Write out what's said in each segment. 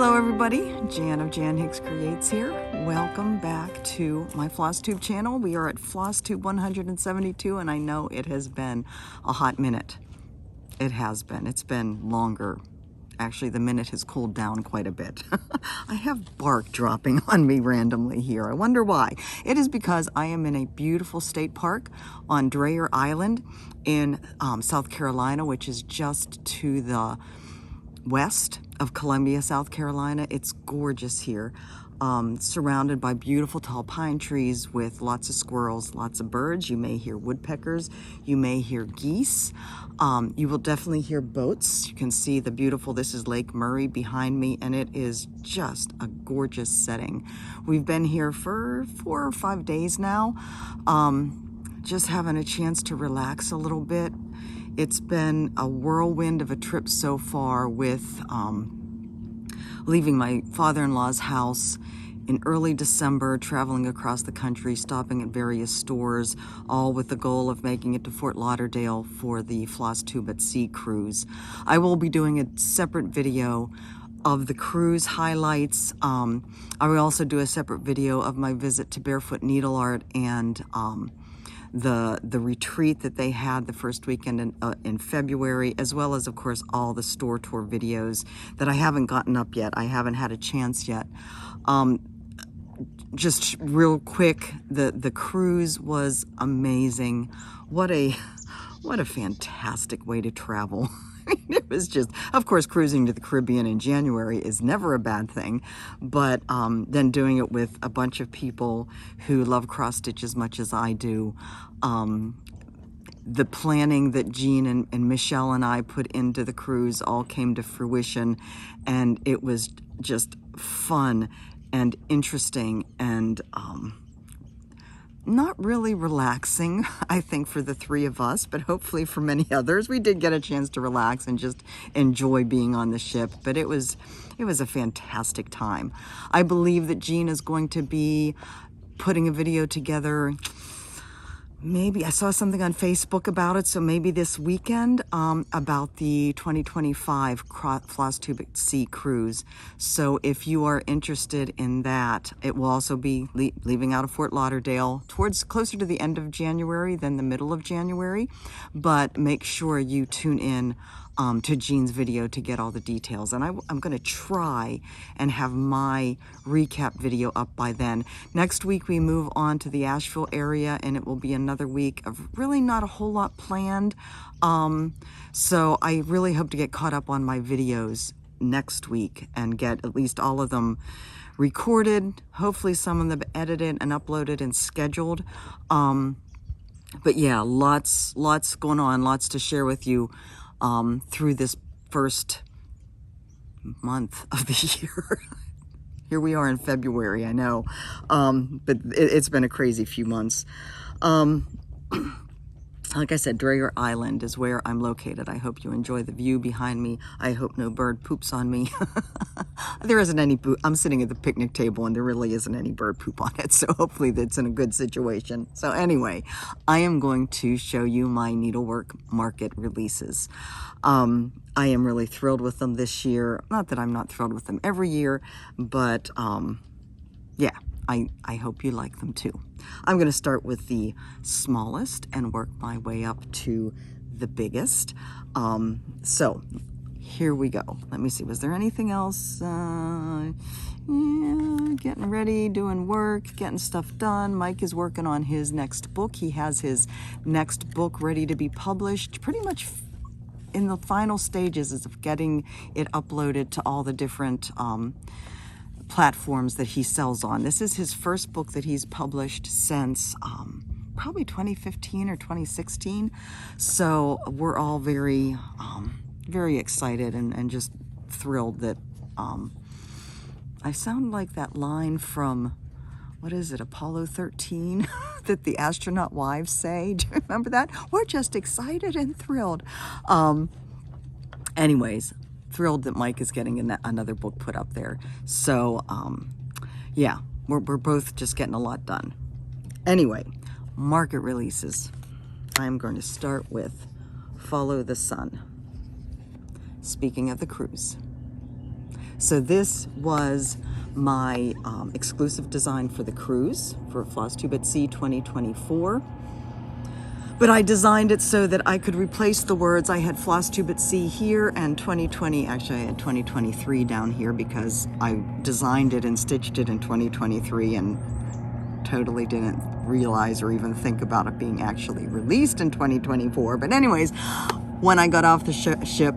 Hello everybody, Jan of Jan Hicks Creates here. Welcome back to my Flosstube channel. We are at Flosstube 172 and I know it has been a hot minute. It has been. It's been longer. Actually, the minute has cooled down quite a bit. I have bark dropping on me randomly here. I wonder why. It is because I am in a beautiful state park on Dreher Island in South Carolina, which is just to the west of Columbia, South Carolina. It's gorgeous here, surrounded by beautiful tall pine trees with lots of squirrels, lots of birds. You may hear woodpeckers, you may hear geese. You will definitely hear boats. You can see the beautiful, this is Lake Murray behind me, and it is just a gorgeous setting. We've been here for 4 or 5 days now, just having a chance to relax a little bit. It's been a whirlwind of a trip so far with leaving my father-in-law's house in early December, traveling across the country, stopping at various stores, all with the goal of making it to Fort Lauderdale for the Flosstube at Sea cruise. I will be doing a separate video of the cruise highlights. I will also do a separate video of my visit to Barefoot Needle Art and the retreat that they had the first weekend in February, as well as, of course, all the store tour videos that I haven't gotten up yet. I haven't had a chance yet. Just real quick, the cruise was amazing. What a fantastic way to travel. It was just, of course, cruising to the Caribbean in January is never a bad thing, but then doing it with a bunch of people who love cross stitch as much as I do. The planning that Jean and Michelle and I put into the cruise all came to fruition, and it was just fun and interesting and not really relaxing, I think, for the three of us, but hopefully for many others. We did get a chance to relax and just enjoy being on the ship, but it was a fantastic time. I believe that Jean is going to be putting a video together. Maybe I saw something on Facebook about it, so maybe this weekend, about the 2025 Flosstube at Sea cruise. So if you are interested in that, it will also be leaving out of Fort Lauderdale towards closer to the end of January than the middle of January. But make sure you tune in to Jean's video to get all the details. And I'm going to try and have my recap video up by then. Next week we move on to the Nashville area, and it will be another week of really not a whole lot planned. So I really hope to get caught up on my videos next week and get at least all of them recorded, hopefully some of them edited and uploaded and scheduled. But yeah, lots going on, lots to share with you through this first month of the year. Here we are in February, I know, but it's been a crazy few months. Like I said, Dreher Island is where I'm located. I hope you enjoy the view behind me. I hope no bird poops on me. There isn't any poop. I'm sitting at the picnic table and there really isn't any bird poop on it. So hopefully that's in a good situation. So anyway, I am going to show you my needlework market releases. I am really thrilled with them this year. Not that I'm not thrilled with them every year, but yeah. I hope you like them too. I'm going to start with the smallest and work my way up to the biggest. So here we go. Let me see. Was there anything else? Yeah, getting ready, doing work, getting stuff done. Mike is working on his next book. He has his next book ready to be published. Pretty much in the final stages of getting it uploaded to all the different platforms that he sells on. This is his first book that he's published since probably 2015 or 2016. So we're all very excited and just thrilled that I sound like that line from, what is it, Apollo 13 that the astronaut wives say. Do you remember that? We're just excited and thrilled. Anyways, thrilled that Mike is getting another book put up there. So yeah, we're both just getting a lot done. Anyway, market releases. I'm going to start with Follow the Sun. Speaking of the cruise. So this was my exclusive design for the cruise for Flosstube at Sea 2024. But I designed it so that I could replace the words. I had Flosstube at Sea here and 2020, actually I had 2023 down here because I designed it and stitched it in 2023 and totally didn't realize or even think about it being actually released in 2024. But anyways, when I got off the ship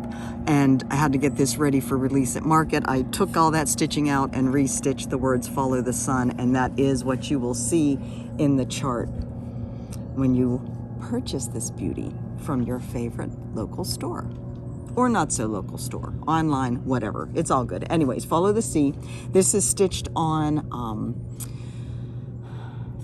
and I had to get this ready for release at market, I took all that stitching out and restitched the words "Follow the Sun," and that is what you will see in the chart when you purchase this beauty from your favorite local store. Or not so local store, online, whatever, it's all good. Anyways, Follow the Sea. This is stitched on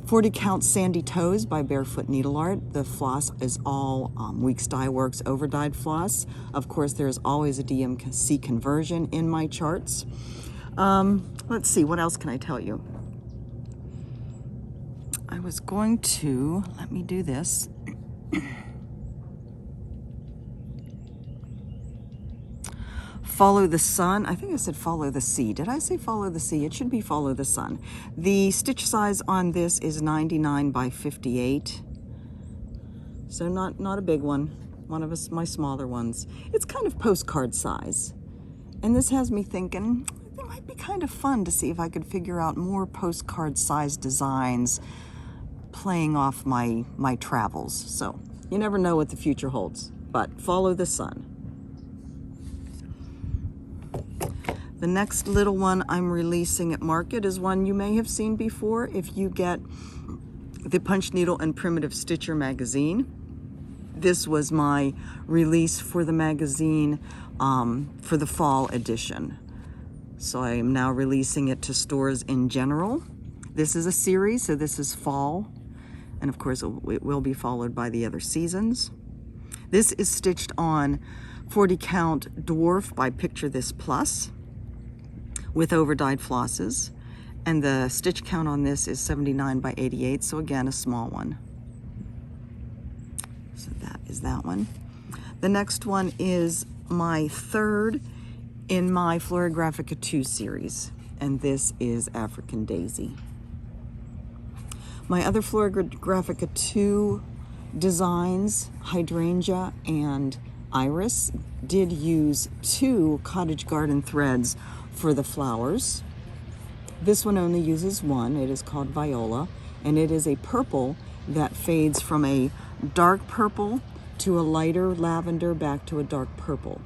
40 count Sandy Toes by Barefoot Needle Art. The floss is all Weeks Dye Works over-dyed floss. Of course, there's always a DMC conversion in my charts. Let's see, what else can I tell you? I was going to, let me do this. Follow the Sun. I think I said Follow the Sea. Did I say Follow the Sea? It should be Follow the Sun. The stitch size on this is 99 by 58. So not a big one. One of my smaller ones. It's kind of postcard size. And this has me thinking it might be kind of fun to see if I could figure out more postcard size designs playing off my travels. So you never know what the future holds, but Follow the Sun. The next little one I'm releasing at market is one you may have seen before if you get the Punch Needle and Primitive Stitcher magazine. This was my release for the magazine for the fall edition. So I am now releasing it to stores in general. This is a series, so this is fall. And of course it will be followed by the other seasons. This is stitched on 40 count Dwarf by Picture This Plus, with over-dyed flosses, and the stitch count on this is 79 by 88, so again a small one. So that is that one. The next one is my third in my Florographica 2 series, and this is African Daisy. My other Florographica 2 designs, Hydrangea and Iris, did use 2 cottage garden threads for the flowers. This one only uses 1. It is called Viola, and it is a purple that fades from a dark purple to a lighter lavender back to a dark purple.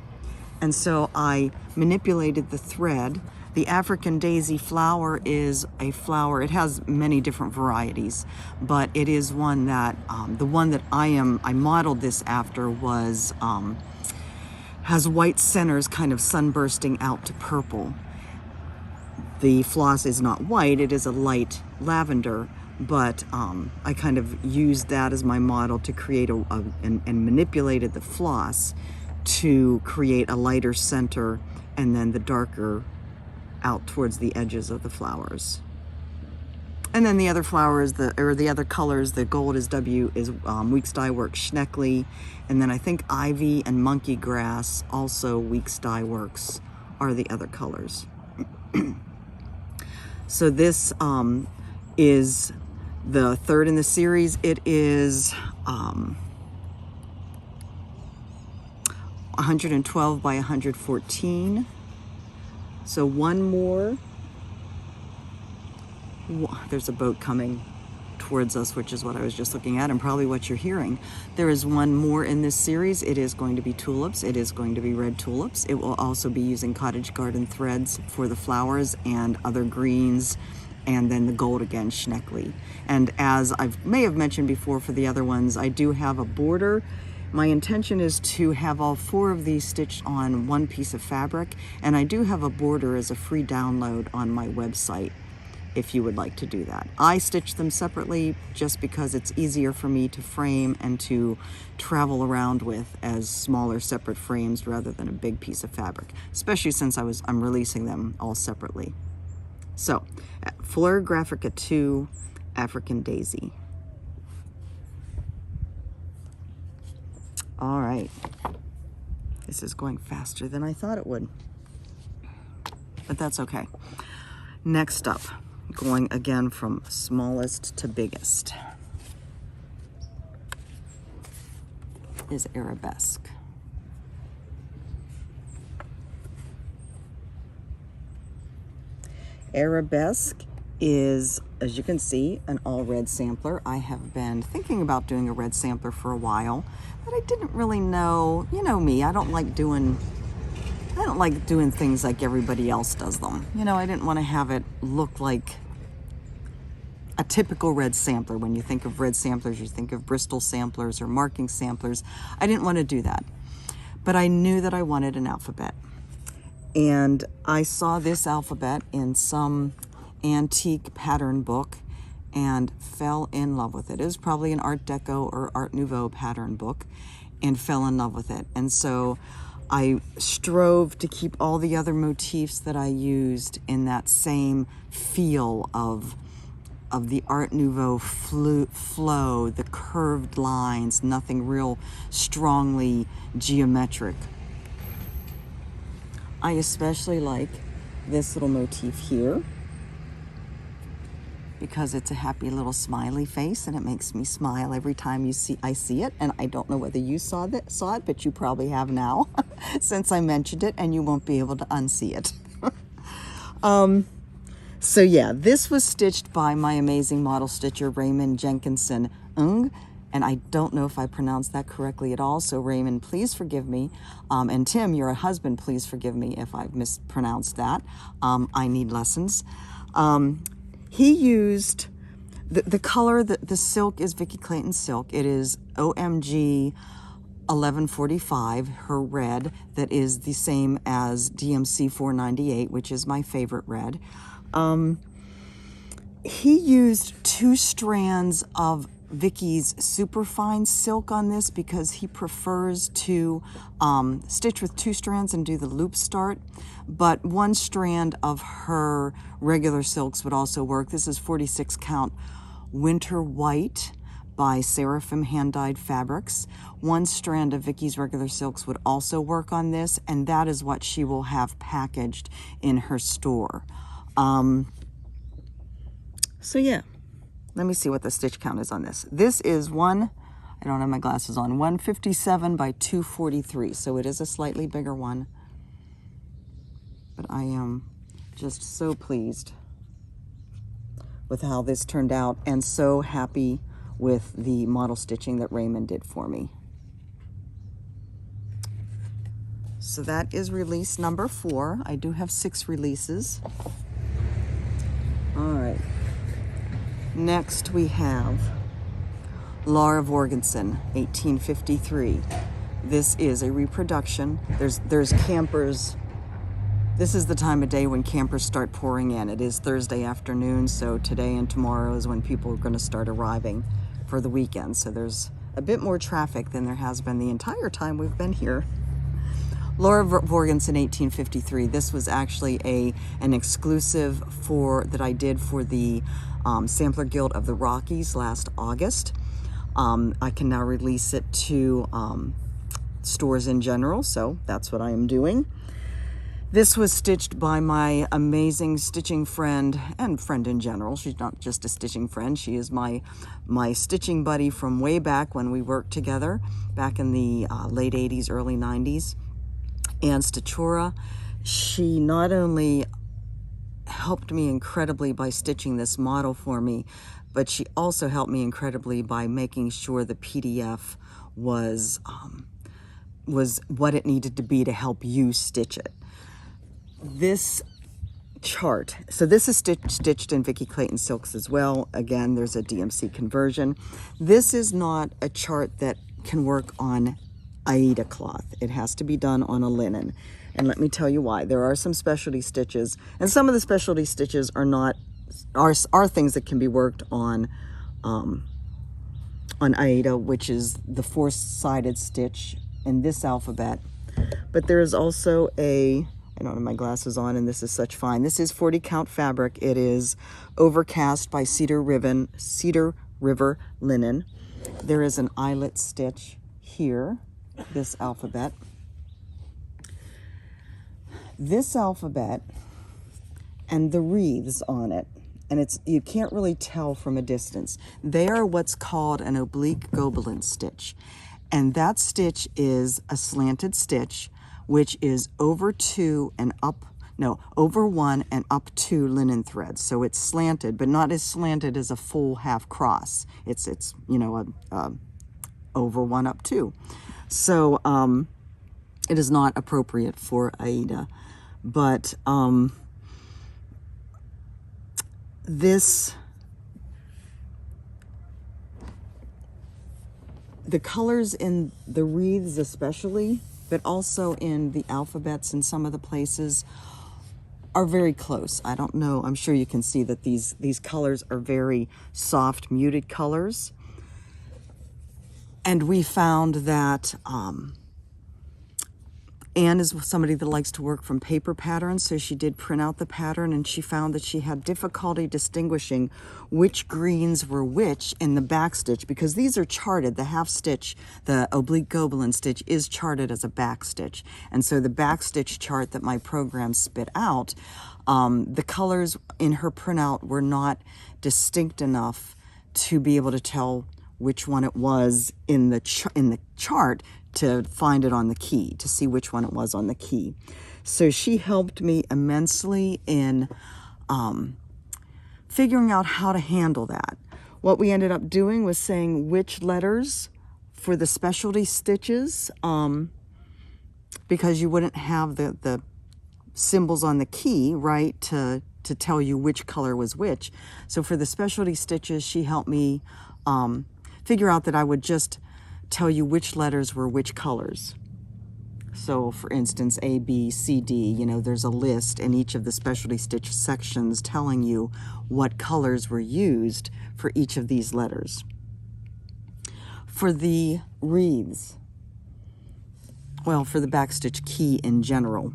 And so I manipulated the thread. The African Daisy flower is a flower, it has many different varieties, but it is one that, the one that I modeled this after was, has white centers kind of sunbursting out to purple. The floss is not white, it is a light lavender, but I kind of used that as my model to create and manipulated the floss to create a lighter center and then the darker out towards the edges of the flowers. And then the other flowers, the other colors, the gold is Weeks Dye Works Schneckley, and then I think ivy and monkey grass, also Weeks Dye Works, are the other colors. So this is the third in the series. It is 112 by 114. So one more. There's a boat coming towards us, which is what I was just looking at and probably what you're hearing. There is one more in this series. It is going to be tulips. It is going to be red tulips. It will also be using cottage garden threads for the flowers and other greens, and then the gold again, Schneckley. And as I may have mentioned before for the other ones, I do have a border. My intention is to have all 4 of these stitched on one piece of fabric, and I do have a border as a free download on my website if you would like to do that. I stitch them separately just because it's easier for me to frame and to travel around with as smaller separate frames rather than a big piece of fabric, especially since I'm releasing them all separately. So, Florographica 2, African Daisy. All right, this is going faster than I thought it would. but that's okay. Next up, going again from smallest to biggest, is Arabesque. Arabesque is, as you can see, an all red sampler. I have been thinking about doing a red sampler for a while, but I didn't really know, you know me, I don't like doing things like everybody else does them. You know, I didn't want to have it look like a typical red sampler. When you think of red samplers, you think of Bristol samplers or marking samplers. I didn't want to do that, but I knew that I wanted an alphabet. And I saw this alphabet in some antique pattern book and fell in love with it. It was probably an Art Deco or Art Nouveau pattern book, and fell in love with it. And so I strove to keep all the other motifs that I used in that same feel of the Art Nouveau flow, the curved lines, nothing real strongly geometric. I especially like this little motif here because it's a happy little smiley face, and it makes me smile every time I see it. And I don't know whether you saw it, but you probably have now since I mentioned it, and you won't be able to unsee it. So yeah, this was stitched by my amazing model stitcher, Raymond Jenkinson Ng. And I don't know if I pronounced that correctly at all. So Raymond, please forgive me. And Tim, your husband, please forgive me if I've mispronounced that. I need lessons. He used the color, the silk is Vicki Clayton silk. It is OMG 1145, her red, that is the same as DMC 498, which is my favorite red. He used 2 strands of Vicky's superfine silk on this because he prefers to stitch with 2 strands and do the loop start, but 1 strand of her regular silks would also work. This is 46 count Winter White by Seraphim Hand Dyed Fabrics. 1 strand of Vicky's regular silks would also work on this, and that is what she will have packaged in her store. So yeah. Let me see what the stitch count is on this. This is I don't have my glasses on, 157 by 243. So it is a slightly bigger one. But I am just so pleased with how this turned out, and so happy with the model stitching that Raymond did for me. So that is release number 4. I do have 6 releases. All right. Next we have Lauravonn, 1853. This is a reproduction. There's campers. This is the time of day when campers start pouring in. It is Thursday afternoon, so today and tomorrow is when people are going to start arriving for the weekend. So there's a bit more traffic than there has been the entire time we've been here. Lauravonn, 1853. This was actually an exclusive that I did for the Sampler Guild of the Rockies last August. I can now release it to stores in general, so that's what I am doing. This was stitched by my amazing stitching friend, and friend in general. She's not just a stitching friend, she is my stitching buddy from way back when we worked together, back in the late 80s, early 90s. And Stitchura, she not only helped me incredibly by stitching this model for me, but she also helped me incredibly by making sure the PDF was what it needed to be to help you stitch it. This chart, so this is stitched in Vicki Clayton silks as well. Again, there's a DMC conversion. This is not a chart that can work on Aida cloth. It has to be done on a linen. And let me tell you why. There are some specialty stitches, and some of the specialty stitches are things that can be worked on Aida, which is the 4-sided stitch in this alphabet. But there is also I don't have my glasses on, and this is such fine. This is 40 count fabric. It is overcast by Cedar River linen. There is an eyelet stitch here, this alphabet. This alphabet and the wreaths on it. And you can't really tell from a distance. They are what's called an oblique Gobelin stitch. And that stitch is a slanted stitch, which is over 2 and up, no, over 1 and up 2 linen threads. So it's slanted, but not as slanted as a full half cross. It's you know, over 1 up 2. So it is not appropriate for Aida. But the colors in the wreaths especially, but also in the alphabets in some of the places, are very close. I don't know, I'm sure you can see that these colors are very soft, muted colors. And we found that Anne is somebody that likes to work from paper patterns, so she did print out the pattern, and she found that she had difficulty distinguishing which greens were which in the back stitch, because these are charted. The half stitch, the oblique Gobelin stitch, is charted as a back stitch. And so the back stitch chart that my program spit out, the colors in her printout were not distinct enough to be able to tell which one it was in the chart, to find it on the key, to see which one it was on the key. So she helped me immensely in figuring out how to handle that. What we ended up doing was saying which letters for the specialty stitches, because you wouldn't have the symbols on the key, right, to tell you which color was which. So for the specialty stitches, she helped me figure out that I would just tell you which letters were which colors. So for instance, A, B, C, D, you know, there's a list in each of the specialty stitch sections telling you what colors were used for each of these letters. For the wreaths, well, for the backstitch key in general,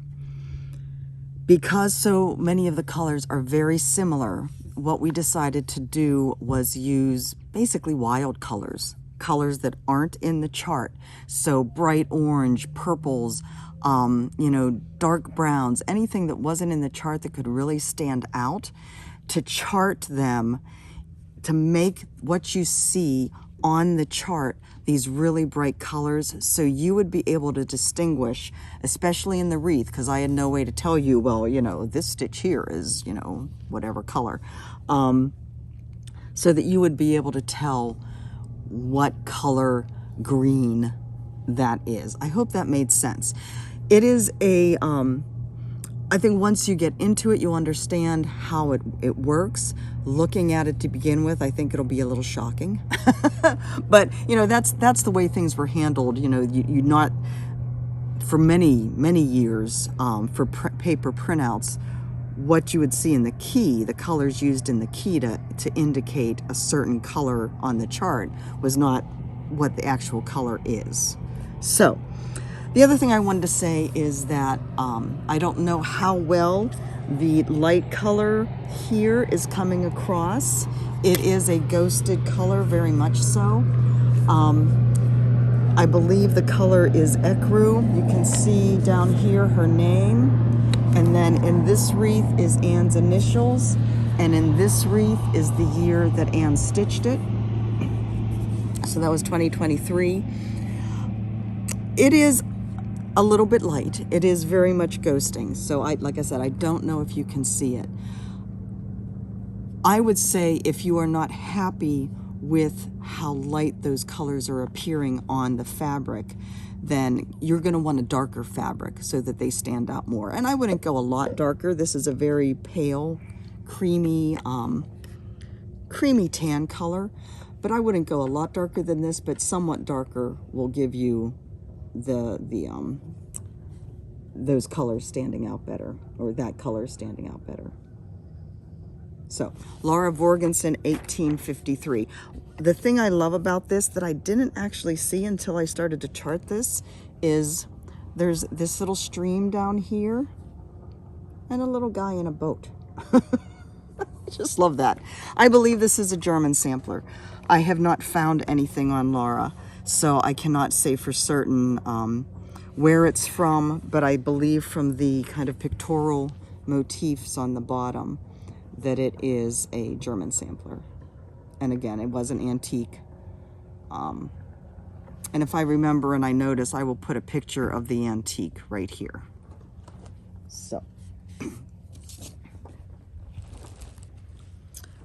because so many of the colors are very similar, what we decided to do was use basically wild colors that aren't in the chart. So bright orange, purples, you know, dark browns, anything that wasn't in the chart that could really stand out, to chart them, to make what you see on the chart these really bright colors, so you would be able to distinguish, especially in the wreath, because I had no way to tell you, well, you know, this stitch here is, you know, whatever color, so that you would be able to tell what color green that is. I hope that made sense. It is a, I think once you get into it, you'll understand how it works. Looking at it to begin with, I think it'll be a little shocking. But, you know, that's the way things were handled. You know, you not, for many, many years, for paper printouts, what you would see in the key, the colors used in the key to indicate a certain color on the chart, was not what the actual color is. So the other thing I wanted to say is that I don't know how well the light color here is coming across. It is a ghosted color, very much so. I believe the color is ecru. You can see down here her name. And then in this wreath is Anne's initials, and in this wreath is the year that Anne stitched it. So that was 2023. It is a little bit light. It is very much ghosting. So like I said, I don't know if you can see it. I would say if you are not happy with how light those colors are appearing on the fabric, then you're going to want a darker fabric so that they stand out more. And I wouldn't go a lot darker. This is a very pale, creamy tan color, but I wouldn't go a lot darker than this, but somewhat darker will give you those colors standing out better, or that color standing out better. So, Laura Vorgensen, 1853. The thing I love about this that I didn't actually see until I started to chart this is there's this little stream down here and a little guy in a boat. I just love that. I believe this is a German sampler. I have not found anything on Laura, so I cannot say for certain where it's from, but I believe from the kind of pictorial motifs on the bottom that it is a German sampler. And again, it was an antique. And if I remember and I notice, I will put a picture of the antique right here. So,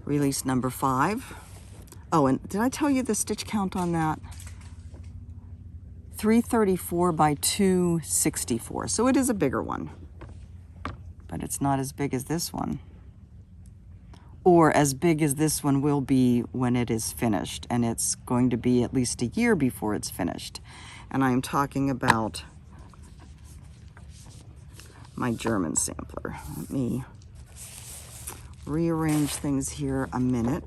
release number 5. Oh, and did I tell you the stitch count on that? 334 by 264. So it is a bigger one, but it's not as big as this one, or as big as this one will be when it is finished, and it's going to be at least a year before it's finished. And I am talking about my German sampler. Let me rearrange things here a minute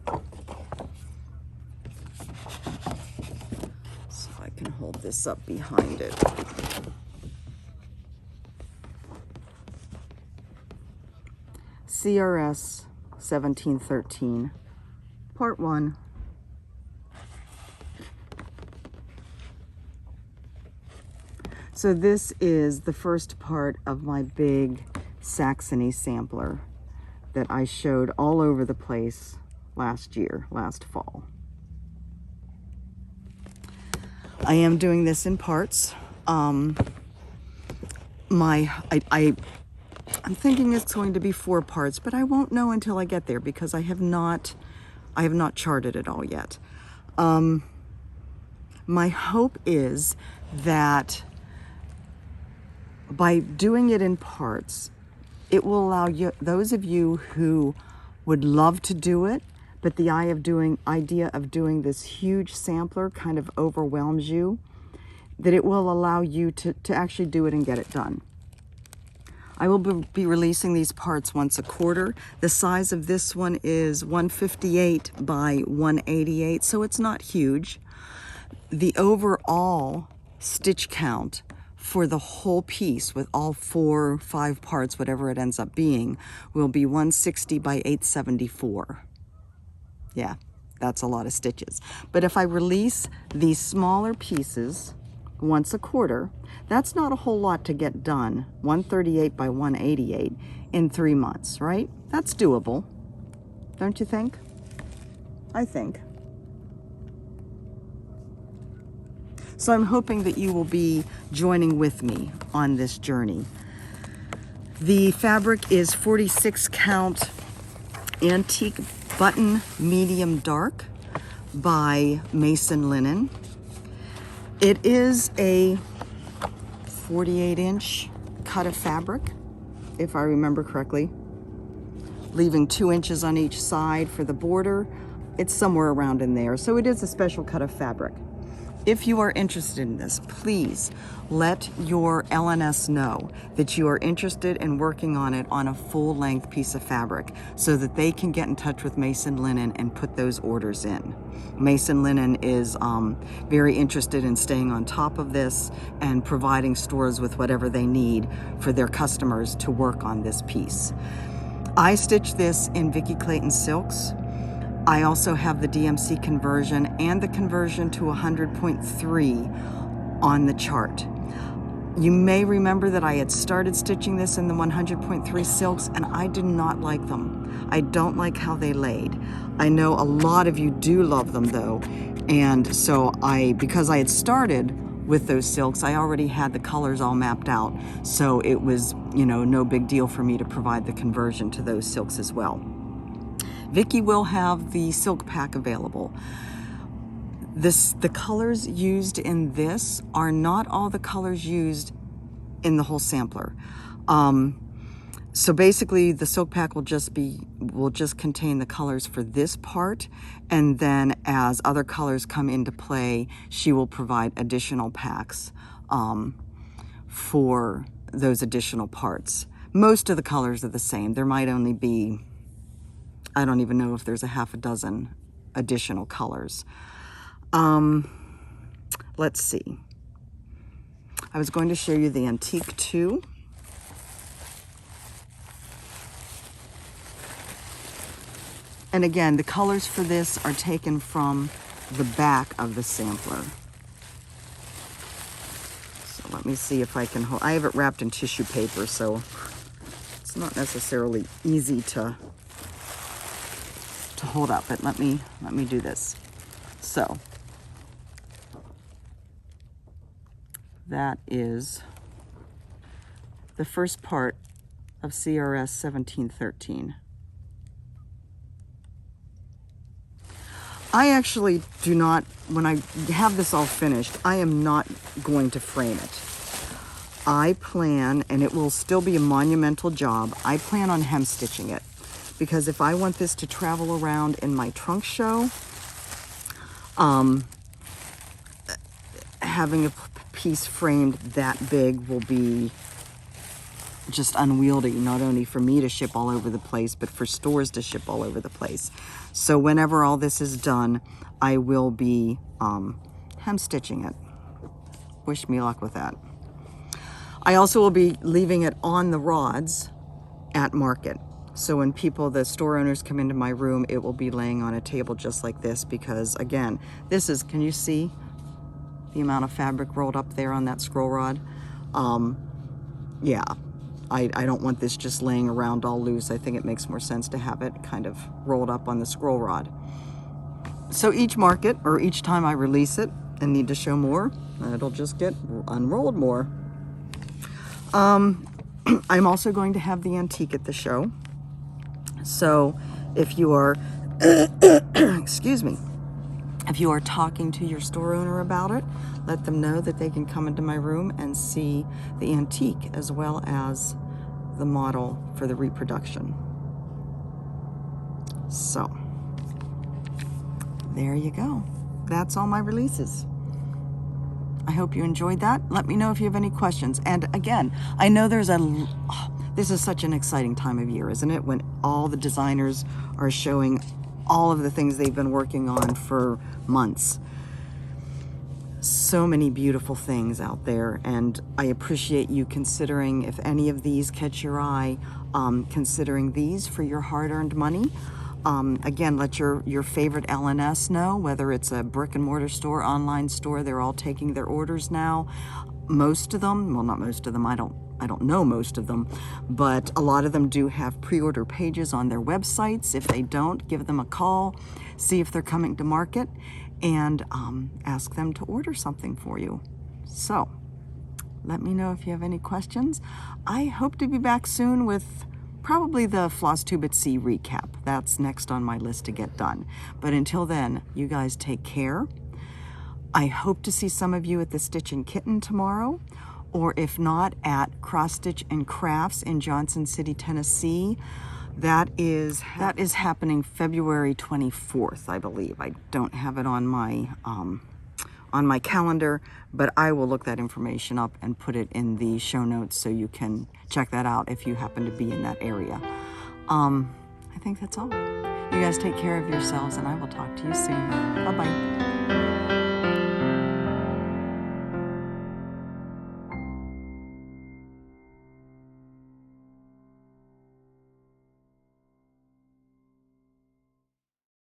so I can hold this up behind it. CRS 1713, Part 1. So this is the first part of my big Saxony sampler that I showed all over the place last fall. I am doing this in parts. I'm thinking it's going to be 4 parts, but I won't know until I get there because I have not charted it all yet. My hope is that by doing it in parts, it will allow you, those of you who would love to do it, but the idea of doing this huge sampler kind of overwhelms you, that it will allow you to actually do it and get it done. I will be releasing these parts once a quarter. The size of this one is 158 by 188, so it's not huge. The overall stitch count for the whole piece, with all 4 or 5 parts, whatever it ends up being, will be 160 by 874. Yeah, that's a lot of stitches. But if I release these smaller pieces once a quarter, that's not a whole lot to get done, 138 by 188, in 3 months, right? That's doable, don't you think? I think. So I'm hoping that you will be joining with me on this journey. The fabric is 46 count antique button medium dark by Mason Linen. It is a 48-inch cut of fabric, if I remember correctly, leaving 2 inches on each side for the border. It's somewhere around in there, so it is a special cut of fabric. If you are interested in this, please let your LNS know that you are interested in working on it on a full-length piece of fabric so that they can get in touch with Mason Linen and put those orders in. Mason Linen is very interested in staying on top of this and providing stores with whatever they need for their customers to work on this piece. I stitched this in Vicki Clayton silks. I also have the DMC conversion and the conversion to 100.3 on the chart. You may remember that I had started stitching this in the 100.3 silks, and I did not like them. I don't like how they laid. I know a lot of you do love them though, and so because I had started with those silks, I already had the colors all mapped out, so it was, no big deal for me to provide the conversion to those silks as well. Vicki will have the silk pack available. The colors used in this are not all the colors used in the whole sampler. So basically the silk pack will just contain the colors for this part, and then as other colors come into play, she will provide additional packs for those additional parts. Most of the colors are the same. There might only be, I don't even know if there's a half a dozen additional colors. Let's see. I was going to show you the antique too. And again, the colors for this are taken from the back of the sampler. So let me see if I can hold. I have it wrapped in tissue paper, so It's not necessarily easy to hold up, but let me do this. So that is the first part of CRS 1713. I actually do not, when I have this all finished, I am not going to frame it. I plan, and it will still be a monumental job, I plan on hem stitching it. Because if I want this to travel around in my trunk show, having a piece framed that big will be just unwieldy, not only for me to ship all over the place, but for stores to ship all over the place. So whenever all this is done, I will be hem stitching it. Wish me luck with that. I also will be leaving it on the rods at market. So when people, the store owners, come into my room, it will be laying on a table just like this, because again, this is, can you see the amount of fabric rolled up there on that scroll rod? Yeah, I don't want this just laying around all loose. I think it makes more sense to have it kind of rolled up on the scroll rod. So each market, or each time I release it and need to show more, it'll just get unrolled more. I'm also going to have the antique at the show. So if you are, excuse me, if you are talking to your store owner about it, let them know that they can come into my room and see the antique as well as the model for the reproduction. So there you go. That's all my releases. I hope you enjoyed that. Let me know if you have any questions. And again, I know this is such an exciting time of year, isn't it? When all the designers are showing all of the things they've been working on for months. So many beautiful things out there, and I appreciate you considering, if any of these catch your eye, considering these for your hard-earned money. Again, let your favorite LNS know, whether it's a brick and mortar store, online store, they're all taking their orders now. Most of them, well, not most of them, I don't know most of them, but a lot of them do have pre-order pages on their websites. If they don't, give them a call, see if they're coming to market, and ask them to order something for you. So let me know if you have any questions. I hope to be back soon with probably the Flosstube at Sea recap. That's next on my list to get done. But until then, you guys take care. I hope to see some of you at the Stitchin Kitten tomorrow, or if not, at Cross Stitch and Crafts in Johnson City, Tennessee. That is happening February 24th, I believe. I don't have it on my calendar, but I will look that information up and put it in the show notes so you can check that out if you happen to be in that area. I think that's all. You guys take care of yourselves, and I will talk to you soon. Bye-bye.